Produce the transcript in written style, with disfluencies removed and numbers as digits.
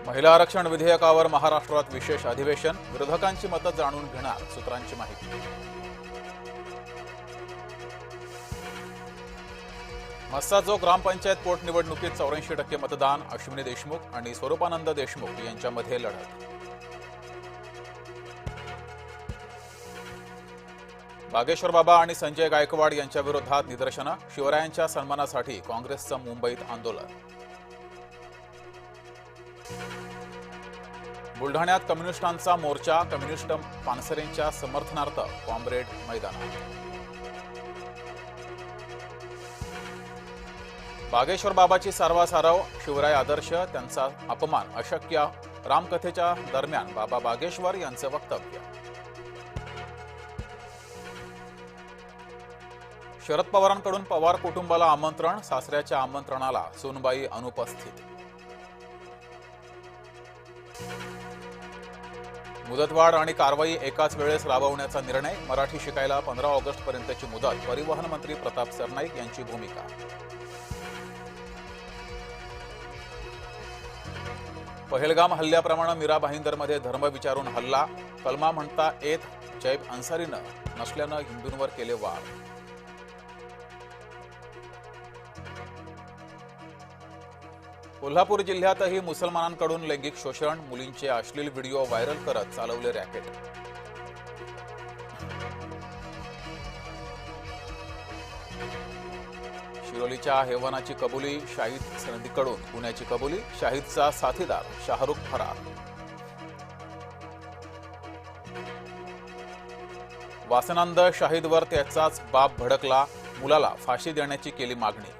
महिला आरक्षण विधेयकावर महाराष्ट्रात विशेष अधिवेशन, विरोधकांची मतं जाणून घेणार सूत्रांची माहिती। मस्साजो ग्रामपंचायत पोटनिवडणुकीत 84% मतदान, अश्विनी देशमुख आणि स्वरूपानंद देशमुख यांच्यामध्ये लढत। बागेश्वर बाबा आणि संजय गायकवाड यांच्या विरोधात निदर्शनं, शिवरायांच्या सन्मानासाठी काँग्रेसचं मुंबईत आंदोलन। बुलढाण्यात कम्युनिस्टांचा मोर्चा, कम्युनिस्ट पानसरेंच्या समर्थनार्थ कॉम्रेड मैदानात। बागेश्वर बाबाची सारवासारव, शिवराय आदर्श त्यांचा अपमान अशक्य, रामकथेच्या दरम्यान बाबा बागेश्वर यांचं वक्तव्य। शरद पवारांकडून पवार कुटुंबाला आमंत्रण, सासऱ्याच्या आमंत्रणाला सोनबाई अनुपस्थित। मुदतवाढ आणि कारवाई एकाच वेळेस राबवण्याचा निर्णय, मराठी शिकायला 15 ऑगस्टपर्यंतची मुदत, परिवहन मंत्री प्रताप सरनाईक यांची भूमिका। पहलगाम हल्ल्याप्रमाणे मीरा भाईंदरमध्ये धर्म विचारून हल्ला, कलमा म्हणता येत जैब अन्सारीनं नसल्यानं हिंदूंवर केले वार। कोल्हापूर जिल्ह्यातही मुसलमानांकडून लैंगिक शोषण, मुलींचे अश्लील व्हिडिओ व्हायरल करत चालवले रॅकेट। शिरोलीच्या हेवानाची कबुली, शाहिद सनदीकडून पुण्याची कबुली, शाहिदचा साथीदार शाहरुख फरार। वासनांद शाहिदवर त्याचाच बाप भडकला, मुलाला फाशी देण्याची केली मागणी।